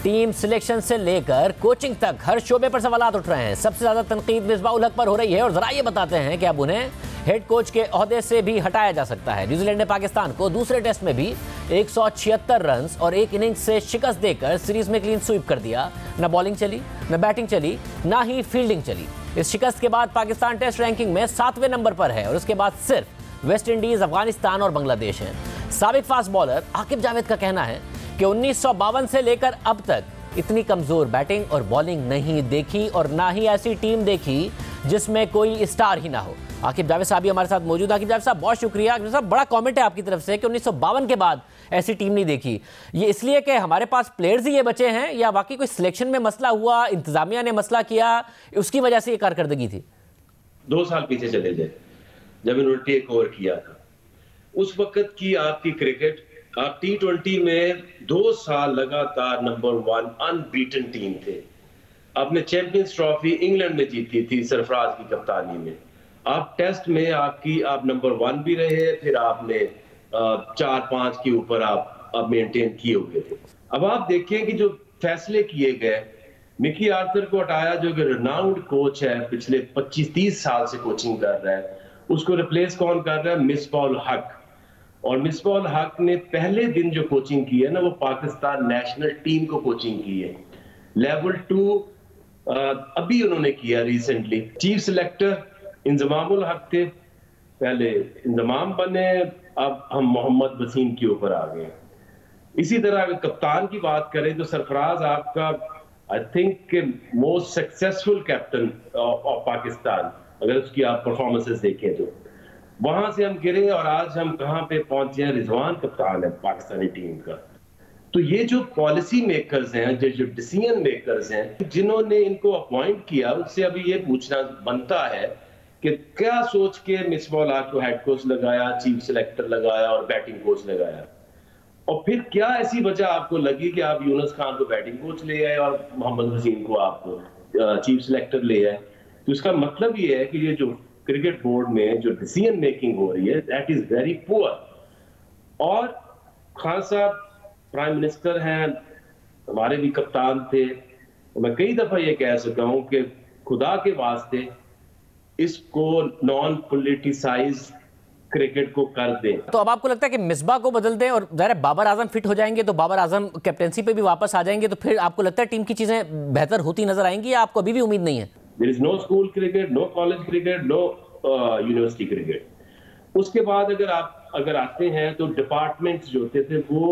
टीम सिलेक्शन से लेकर कोचिंग तक हर शोबे पर सवाल उठ रहे हैं। सबसे ज्यादा तनकीद मिसबाह-उल हक पर हो रही है, और जरा ये बताते हैं कि अब उन्हें हेड कोच के ओहदे से भी हटाया जा सकता है। न्यूजीलैंड ने पाकिस्तान को दूसरे टेस्ट में भी 176 रन और 1 इनिंग्स से शिकस्त देकर सीरीज में क्लीन स्वीप कर दिया। न बॉलिंग चली, न बैटिंग चली, न ही फील्डिंग चली। इस शिकस्त के बाद पाकिस्तान टेस्ट रैंकिंग में 7वें नंबर पर है, और उसके बाद सिर्फ वेस्ट इंडीज, अफगानिस्तान और बांग्लादेश हैं। साबिक फास्ट बॉलर आकिब जावेद का कहना है कि 1952 से लेकर अब तक इतनी कमजोर बैटिंग और बॉलिंग नहीं देखी, और ना ही ऐसी टीम देखी जिसमें कोई स्टार ही ना हो। आकिब जावेद साहब भी हमारे साथ मौजूद। आकिब जावेद साहब, बहुत शुक्रिया। आकिब साहब, बड़ा कमेंट है आपकी तरफ से कि 1952 के बाद ऐसी टीम नहीं देखी। ये इसलिए कि हमारे पास प्लेयर्स ही ये बचे हैं, या वाकई कोई सिलेक्शन में मसला हुआ, इंतजामिया ने मसला किया, उसकी वजह से ये कारकर्दगी थी? 2 साल पीछे चले जाए, जब इन्होंने टेक ओवर किया था, उस वक्त की आपकी क्रिकेट, आप T20 में 2 साल लगातार नंबर 1 अनबीटन टीम थे। आपने चैंपियंस ट्रॉफी इंग्लैंड में जीती थी सरफराज की कप्तानी में। आप टेस्ट में आप नंबर 1 भी रहे, फिर आपने 4-5 के ऊपर आप मेंटेन किए हुए थे। अब आप देखें कि जो फैसले किए गए, मिकी आर्थर को हटाया जो कि रिनाउंड कोच है, पिछले 25-30 साल से कोचिंग कर रहा है, उसको रिप्लेस कौन कर रहा है? मिसबाह-उल हक। और मिसबाह-उल हक ने पहले दिन जो कोचिंग की है ना, वो पाकिस्तान नेशनल टीम को कोचिंग की है, लेवल 2 अभी उन्होंने किया रिसेंटली। चीफ सिलेक्टर इंजमामुल हक थे, पहले इंजमाम बने, अब हम मोहम्मद वसीम के ऊपर आ गए। इसी तरह अगर कप्तान की बात करें तो सरफराज आपका I think most successful captain of Pakistan, अगर उसकी आप परफॉर्मेंसेस देखें तो। वहां से हम गिरे और आज हम कहां पे पहुंचे हैं? रिजवान कप्तान है पाकिस्तानी टीम का। तो ये जो पॉलिसी मेकर्स हैं, जो डिसीजन मेकर्स हैं, जिन्होंने इनको अपॉइंट किया, उससे अभी ये पूछना बनता है कि क्या सोच के मिसबाह-उल हक को हेड कोच लगाया, चीफ सिलेक्टर लगाया और बैटिंग कोच लगाया, और फिर क्या ऐसी वजह आपको लगी कि आप यूनुस खान को बैटिंग कोच ले आए और मोहम्मद वसीम को आप चीफ सिलेक्टर ले आए? तो इसका मतलब ये है कि ये जो क्रिकेट बोर्ड में जो डिसीजन मेकिंग हो रही है, दैट इज वेरी पुअर। और खान साहब प्राइम मिनिस्टर हैं, हमारे भी कप्तान थे, तो मैं कई दफा ये कह सका हूं कि खुदा के वास्ते इसको नॉन पॉलिटिसाइज क्रिकेट को कर दें। तो अब आपको लगता है कि मिसबाह को बदल दें और ज़ाहिर बाबर आजम फिट हो जाएंगे तो बाबर आजम कैप्टेंसी पे भी वापस आ जाएंगे, तो फिर आपको लगता है टीम की चीजें बेहतर होती नजर आएंगी, या आपको अभी भी उम्मीद नहीं है? There is no school cricket, no college cricket, no university cricket. उसके बाद अगर आते हैं तो डिपार्टमेंट्स जो होते थे वो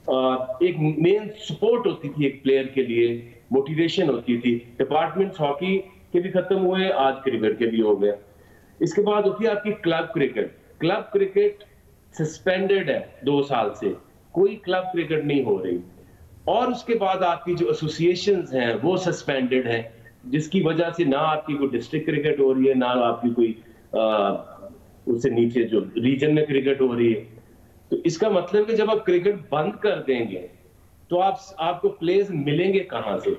एक मेन सपोर्ट होती थी एक प्लेयर के लिए, मोटिवेशन होती थी। डिपार्टमेंट्स हॉकी के भी खत्म हुए, आज क्रिकेट के भी हो गया। इसके बाद होती है आपकी club cricket. Club cricket suspended है 2 साल से, कोई क्लब क्रिकेट नहीं हो रही। और उसके बाद आपकी जो एसोसिएशंस हैं वो सस्पेंडेड हैं, जिसकी वजह से ना आपकी कोई डिस्ट्रिक्ट क्रिकेट हो रही है, ना आपकी कोई उससे नीचे जो रीजन में क्रिकेट हो रही है। तो इसका मतलब कि जब आप क्रिकेट बंद कर देंगे तो आपको प्लेयर्स मिलेंगे कहां से?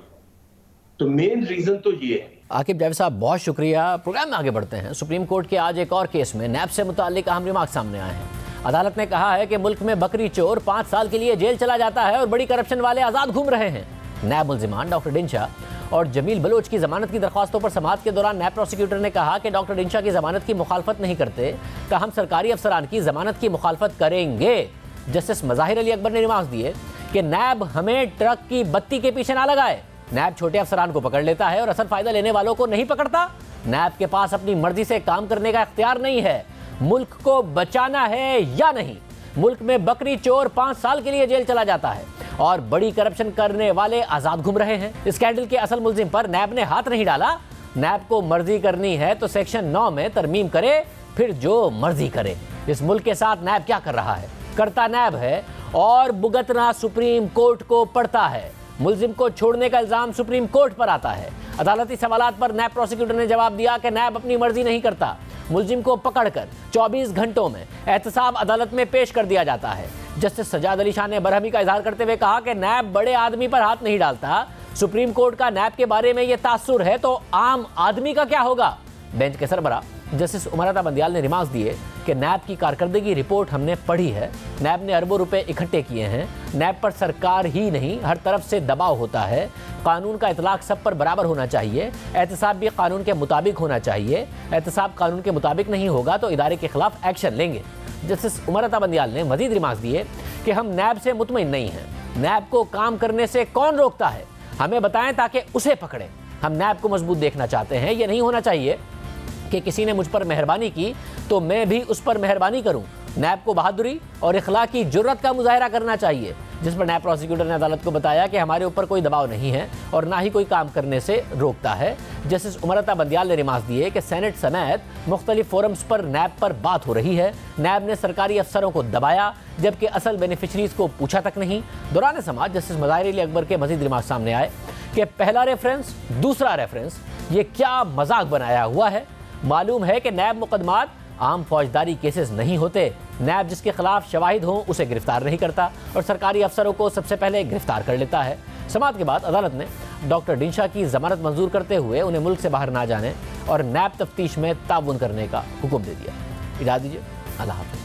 तो मेन रीजन तो ये है। आकिब जावेद साहब बहुत शुक्रिया। प्रोग्राम में आगे बढ़ते हैं। सुप्रीम कोर्ट के आज एक और केस में नैब से मुताल्लिक अहम रिमार्क सामने आए हैं। अदालत ने कहा है कि मुल्क में बकरी चोर 5 साल के लिए जेल चला जाता है और बड़ी करप्शन वाले आज़ाद घूम रहे हैं। नैब मुल्जिमान डॉक्टर डिंशा और जमील बलोच की जमानत की दरख्वास्तों पर समाअत के दौरान नैब प्रोसिक्यूटर ने कहा कि डॉक्टर डिंशा की जमानत की मुखालफत नहीं करते, हम सरकारी अफसरान की जमानत की मुखालफत करेंगे। जस्टिस मज़ाहिर अली अकबर ने रिमार्क दिए कि नैब हमें ट्रक की बत्ती के पीछे ना लगाए। नैब छोटे अफसरान को पकड़ लेता है और असल फायदा लेने वालों को नहीं पकड़ता। नैब के पास अपनी मर्जी से काम करने का इख्तियार नहीं है। मुल्क को बचाना है या नहीं? मुल्क में बकरी चोर 5 साल के लिए जेल चला जाता है और बड़ी करप्शन करने वाले आजाद घूम रहे हैं। स्कैंडल के असल मुल्जिम पर नैब ने हाथ नहीं डाला। नैब को मर्जी करनी है तो सेक्शन 9 में तरमीम करे, फिर जो मर्जी करे। इस मुल्क के साथ नैब क्या कर रहा है? करता नैब है और भुगतना सुप्रीम कोर्ट को पड़ता है। मुल्जिम को छोड़ने का इल्जाम सुप्रीम कोर्ट पर आता है। अदालती सवालात पर नैब प्रोसिक्यूटर ने जवाब दिया कि नैब अपनी मर्जी नहीं करता। मुल्जिम को पकड़कर 24 घंटों में एहतसाब अदालत में पेश कर दिया जाता है। जस्टिस सजाद अली शाह ने बरहमी का इजहार करते हुए कहा कि नैब बड़े आदमी पर हाथ नहीं डालता। सुप्रीम कोर्ट का नैब के बारे में यह तासुर है तो आम आदमी का क्या होगा? बेंच के सरबरा जस्टिस उमर बंदियाल ने रिमार्क दिए कि नैब की कारकर्दगी रिपोर्ट हमने पढ़ी है। नैब ने अरबों रुपए इकट्ठे किए हैं। नैब पर सरकार ही नहीं हर तरफ से दबाव होता है। कानून का इतलाक सब पर बराबर होना चाहिए। एहतसाब भी कानून के मुताबिक होना चाहिए। एहतसाब कानून के मुताबिक नहीं होगा तो इदारे के खिलाफ एक्शन लेंगे। जस्टिस उमर बंदियाल ने मजीद रिमार्क दिए कि हम नैब से मुतमईन नहीं हैं। नैब को काम करने से कौन रोकता है? हमें बताएं ताकि उसे पकड़ें। हम नैब को मजबूत देखना चाहते हैं। यह नहीं होना चाहिए कि किसी ने मुझ पर मेहरबानी की तो मैं भी उस पर मेहरबानी करूं। नैब को बहादुरी और इखलाकी जुर्रत का मुजाहरा करना चाहिए। जिस पर नैब प्रोसिक्यूटर ने अदालत को बताया कि हमारे ऊपर कोई दबाव नहीं है और ना ही कोई काम करने से रोकता है। जस्टिस उमर बंदियाल ने रिमार्क दिए कि सेनेट समेत मुख्तलिफ फोरम्स पर नैब पर बात हो रही है। नैब ने सरकारी अफसरों को दबाया जबकि असल बेनिफिशरीज को पूछा तक नहीं। दौरान समाअत जस्टिस मज़ाहिर अली अकबर के मजीद रिमार्क सामने आए कि पहला रेफरेंस दूसरा रेफरेंस, ये क्या मजाक बनाया हुआ है? मालूम है कि नैब मुकदमात आम फौजदारी केसेस नहीं होते। नैब जिसके खिलाफ शवाहिद हों उसे गिरफ्तार नहीं करता और सरकारी अफसरों को सबसे पहले गिरफ्तार कर लेता है। समाअत के बाद अदालत ने डॉक्टर डिंशा की जमानत मंजूर करते हुए उन्हें मुल्क से बाहर ना जाने और नैब तफ्तीश में ताउन करने का हुक्म दे दिया। इजाज़त दीजिए, अल्लाह हाफ़िज़।